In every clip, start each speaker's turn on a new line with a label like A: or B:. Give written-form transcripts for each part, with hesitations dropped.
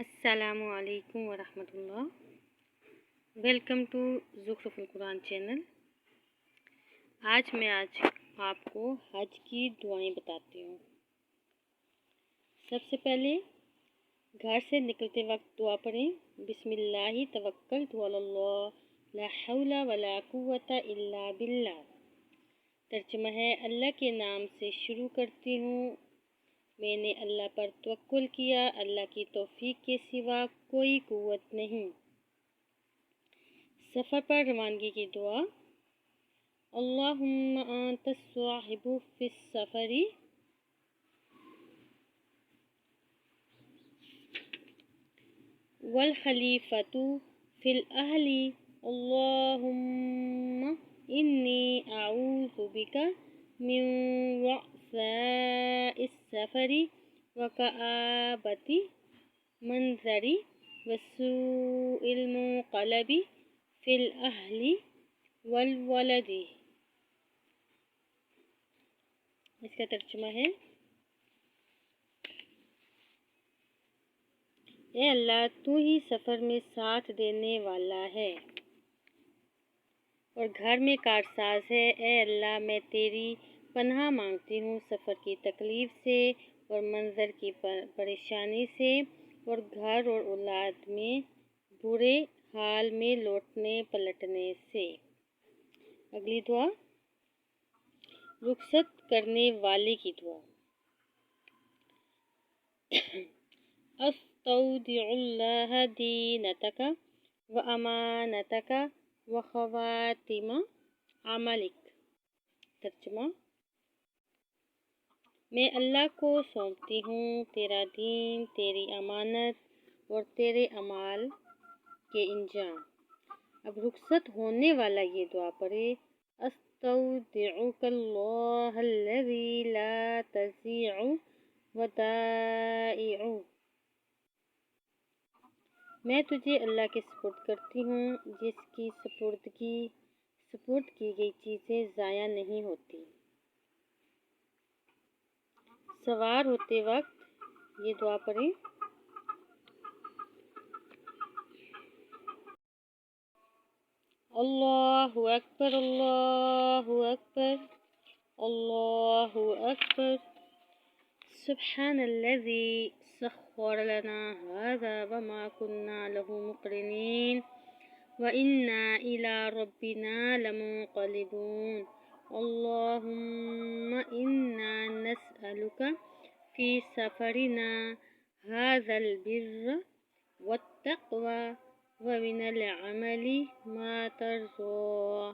A: السلام علیکم ورحمۃ اللہ۔ ویلکم ٹو زخرف القرآن چینل۔ میں آپ کو حج کی دعائیں بتاتی ہوں۔ سب سے پہلے گھر سے نکلتے وقت دعا پڑھیں، بسم اللہ توکلت علی اللہ لا حول ولا قوت الا باللہ۔ ترجمہ ہے، اللہ کے نام سے شروع کرتی ہوں، میں نے اللہ پر توکل کیا، اللہ کی توفیق کے سوا کوئی قوت نہیں۔ سفر پر روانگی کی دعا، اللہم انت الصاحب فی السفر والخلیفۃ فی الاہل، اللہم انی اعوذ بک من وعثاء السفر وکآبۃ منظر وسوء المنقلب فی الاہل والولد۔ اس کا ترجمہ ہے، اے اللہ تو ہی سفر میں ساتھ دینے والا ہے اور گھر میں کارساز ہے۔ اے اللہ میں تیری پناہ مانگتی ہوں سفر کی تکلیف سے اور منظر کی پریشانی سے اور گھر اور اولاد میں برے حال میں لوٹنے پلٹنے سے۔ اگلی دعا، رخصت کرنے والے کی دعا، استودع اللہ دینتک و امانتک و خواتم عملک۔ ترجمہ، میں اللہ کو سونپتی ہوں تیرا دین، تیری امانت اور تیرے اعمال کے انجام۔ اب رخصت ہونے والا یہ دعا پڑھے، استودعک اللہ الذی لا تضیع ودائعہ۔ میں تجھے اللہ کے سپرد کرتی ہوں جس کی سپرد کی گئی چیزیں ضائع نہیں ہوتی۔ سوار ہوتے وقت یہ دعا پڑھیں، اللہ اکبر اللہ اکبر اللہ اکبر، سبحان الذی سخر لنا ھذا وما كنا له مقرنین وإنا إلی ربنا لمنقلبون، اللہم انا نسألک فی سفرنا ھذا البر والتقوی ومن العمل ما ترضى،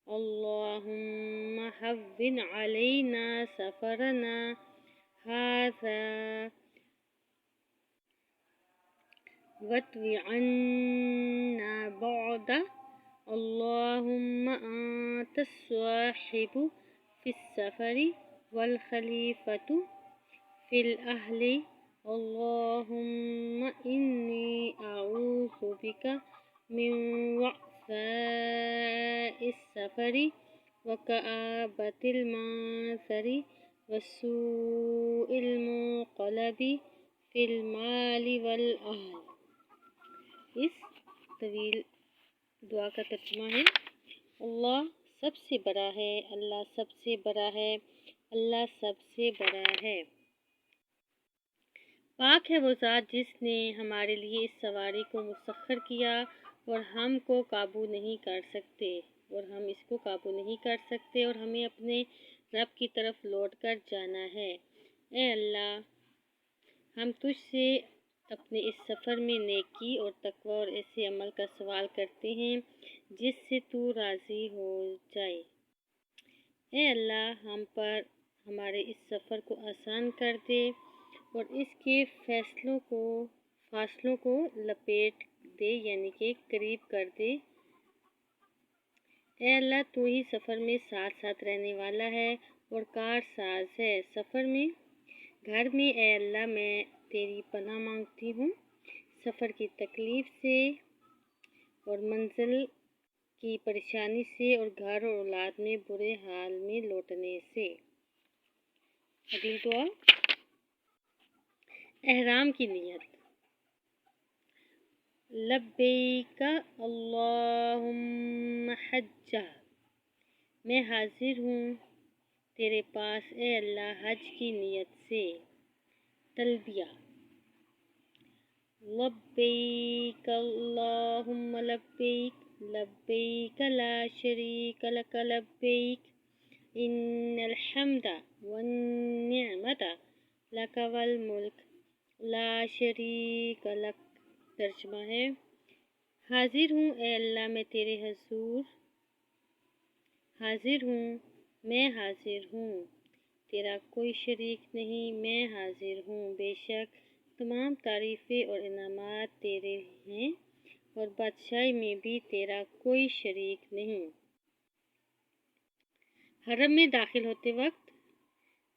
A: اللہم ھون علینا سفرنا ھذا واطوِ عنا بعدہ، اللہم انت الصاحب فی السفر والخلیفۃ فی الاہل، اللہم انی اعوذ بک من وعثاء السفر وکآبۃ المنظر وسوء المنقلب فی المال والاہل۔ اس طویل دعا کا ترجمہ ہے، اللہ سب سے بڑا ہے، اللہ سب سے بڑا ہے، اللہ سب سے بڑا ہے۔ پاک ہے وہ ذات جس نے ہمارے لیے اس سواری کو مسخر کیا اور ہم اس کو قابو نہیں کر سکتے اور ہمیں اپنے رب کی طرف لوٹ کر جانا ہے۔ اے اللہ، ہم تجھ سے اپنے اس سفر میں نیکی اور تقوی اور ایسے عمل کا سوال کرتے ہیں جس سے تو راضی ہو جائے۔ اے اللہ، ہم پر ہمارے اس سفر کو آسان کر دے اور اس کے فاصلوں کو لپیٹ دے، یعنی کہ قریب کر دے۔ اے اللہ، تو ہی سفر میں ساتھ ساتھ رہنے والا ہے اور کارساز ہے۔ سفر میں، گھر میں، اے اللہ میں تیری پناہ مانگتی ہوں سفر کی تکلیف سے اور منزل کی پریشانی سے اور گھر اور اولاد میں برے حال میں لوٹنے سے۔ اگلی دعا، احرام کی نیت۔ لبیک اللہم حجہ، میں حاضر ہوں تیرے پاس اے اللہ حج کی نیت سے۔ تلبیہ، لبیک اللہم لبیک، لبیک لا شریک لک لبیک، ان الحمد والنعمت لک والملک لا شریک لک۔ ترجمہ ہے، حاضر ہوں اے اللہ میں تیرے حضور، حاضر ہوں، میں حاضر ہوں، تیرا کوئی شریک نہیں، میں حاضر ہوں، بے شک تمام تعریفیں اور انعامات تیرے ہیں اور بادشاہی میں بھی تیرا کوئی شریک نہیں۔ حرم میں داخل ہوتے وقت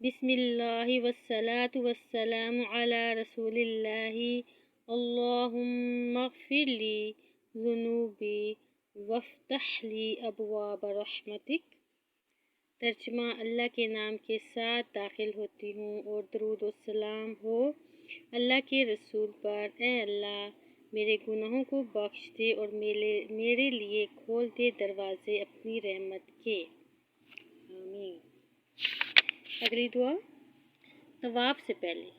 A: بسم اللہ والصلاة والسلام علی رسول اللہ، اللہم اغفر لی ذنوبی وافتح لی ابواب رحمتک۔ ترجمہ، اللہ کے نام کے ساتھ داخل ہوتی ہوں اور درود و سلام ہو اللہ کے رسول پر۔ اے اللہ میرے گناہوں کو بخش دے اور میرے لیے کھول دے دروازے اپنی رحمت کے۔ آمین۔ اگلی دعا طواف سے پہلے،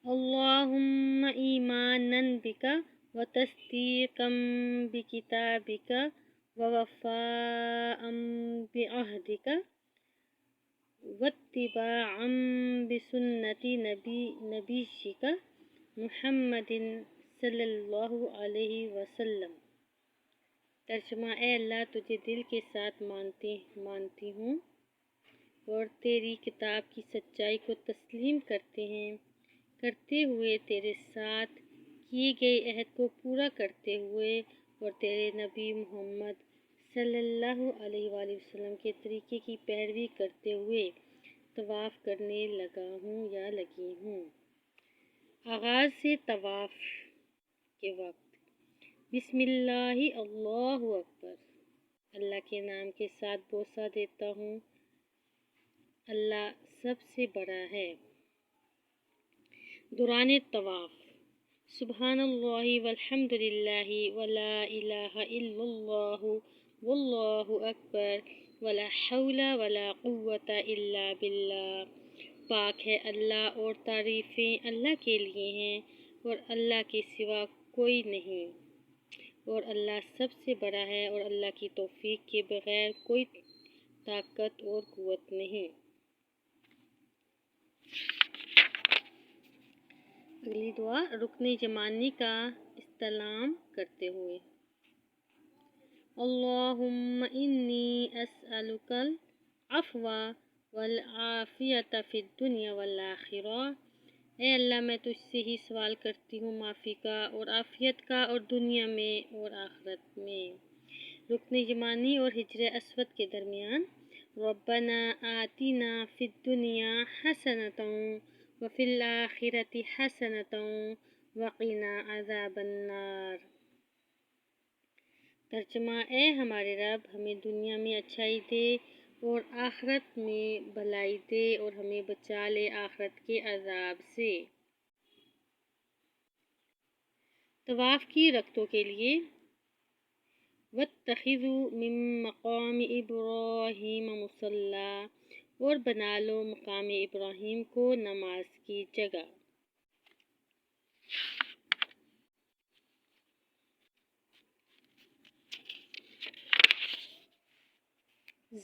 A: اللہم ایمانا بک وتصدیقا بکتابک ووفاء بعہدک واتباعا بسنت نبیک محمد صلی اللہ علیہ وسلم۔ ترجمہ، اے اللہ تجھے دل کے ساتھ مانتی ہوں اور تیری کتاب کی سچائی کو تسلیم کرتے ہوئے تیرے ساتھ کیے گئے عہد کو پورا کرتے ہوئے اور تیرے نبی محمد صلی اللہ علیہ وآلہ وسلم کے طریقے کی پیروی کرتے ہوئے طواف کرنے لگا ہوں یا لگی ہوں۔ آغاز سے طواف کے وقت بسم اللہ اللہ اکبر، اللہ کے نام کے ساتھ بوسہ دیتا ہوں، اللہ سب سے بڑا ہے۔ دوران طواف سبحان اللہ والحمد للہ ولا الہ الا اللہ واللہ اکبر ولا حول ولا قوة الا باللہ۔ پاک ہے اللہ اور تعریفیں اللہ کے لیے ہیں اور اللہ کے سوا کوئی نہیں، اور اللہ سب سے بڑا ہے اور اللہ کی توفیق کے بغیر کوئی طاقت اور قوت نہیں۔ اگلی دعا رکن یمانی کا استعلام کرتے ہوئے، اللہم انی اسألک العفو والعافیۃ فی الدنیا والآخرہ۔ اے اللہ میں تجھ سے ہی سوال کرتی ہوں معافی کا اور عافیت کا، اور دنیا میں اور آخرت میں۔ رکن یمانی اور حجر اسود کے درمیان، ربنا آتنا فی الدنیا حسنۃ وفی الآخرۃ حسنۃ وقنا عذاب النار۔ ترجمہ، اے ہمارے رب ہمیں دنیا میں اچھائی دے اور آخرت میں بھلائی دے اور ہمیں بچا لے آخرت کے عذاب سے۔ طواف کی رکعتوں کے لیے، واتخذوا من مقام ابراہیم مصلی، اور بنا لو مقام ابراہیم کو نماز کی جگہ۔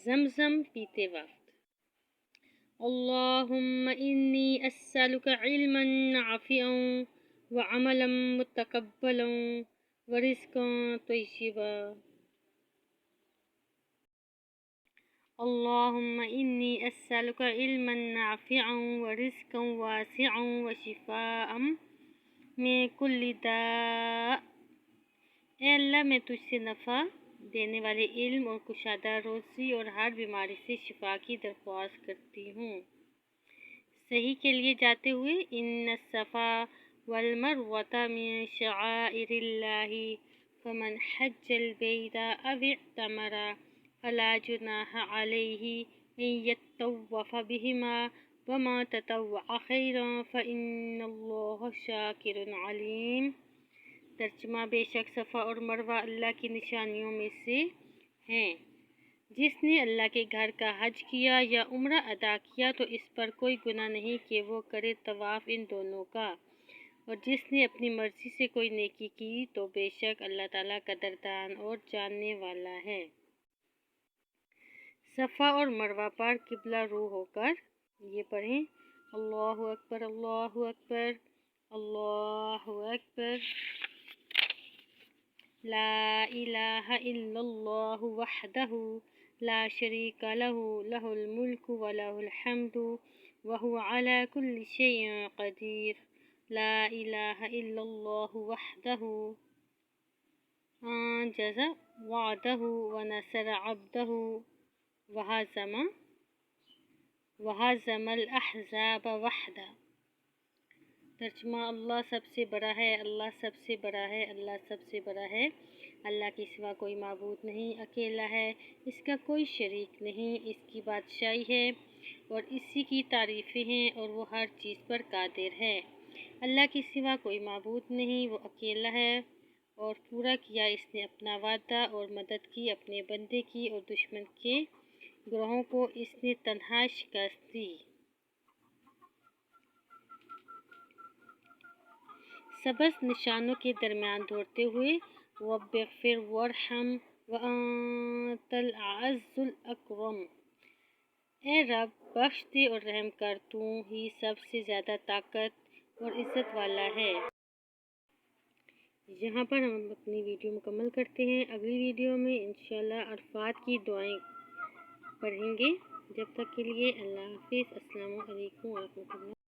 A: زمزم پیتے وقت، اللہم انی اسألک علما نافعا وعملا متقبلا ورزقا طیبا۔ اللہم انی اسألک علما نافعا ورزقا واسعا وشفاء من کل داء۔ اے اللہ میں تجھ سے نفع دینے والے علم اور کشادہ روزی اور ہر بیماری سے شفا کی درخواست کرتی ہوں۔ صحیح کے لیے جاتے ہوئے، ان الصفا والمروۃ من شعائر اللہ فمن حج البیت او اعتمر فلا جناح علیہ ان یطوف بہما وما تطوع خیرا فإن اللہ شاکر علیم۔ ترجمہ: بے شک صفا اور مروہ اللہ کی نشانیوں میں سے ہیں۔ جس نے اللہ کے گھر کا حج کیا یا عمرہ ادا کیا تو اس پر کوئی گناہ نہیں کہ وہ کرے طواف ان دونوں کا، اور جس نے اپنی مرضی سے کوئی نیکی کی تو بے شک اللہ تعالیٰ قدردان اور جاننے والا ہے۔ صفا اور مروہ پر قبلہ رو ہو کر یہ پڑھیں: اللہ اکبر اللہ اکبر اللہ اکبر، لا الہ الا اللہ وحدہ لا شریک لہ لہ الملک ولہ الحمد وہو علی کل شیء قدیر، لا الہ الا اللہ وحدہ انجز وعدہ ونصر عبدہ وہزم الاحزاب وحدہ۔ ترجمہ: اللہ سب سے بڑا ہے، اللہ سب سے بڑا ہے، اللہ سب سے بڑا ہے۔ اللہ کے سوا کوئی معبود نہیں، اکیلا ہے، اس کا کوئی شریک نہیں، اس کی بادشاہی ہے اور اسی کی تعریفیں ہیں اور وہ ہر چیز پر قادر ہے۔ اللہ کے سوا کوئی معبود نہیں، وہ اکیلا ہے اور پورا کیا اس نے اپنا وعدہ اور مدد کی اپنے بندے کی، اور دشمن کے گروہوں کو اس نے تنہا شکست دی۔ سبز نشانوں کے درمیان دوڑتے ہوئے رب اغفر وارحم وانت العز الاکرم، اے رب بخش دے اور رحم کر، تو ہی سب سے زیادہ طاقت اور عزت والا ہے۔ یہاں پر ہم اپنی ویڈیو مکمل کرتے ہیں۔ اگلی ویڈیو میں انشاءاللہ عرفات کی دعائیں پڑھیں گے۔ جب تک کے لیے اللہ حافظ۔ السلام علیکم ورحمۃ اللہ۔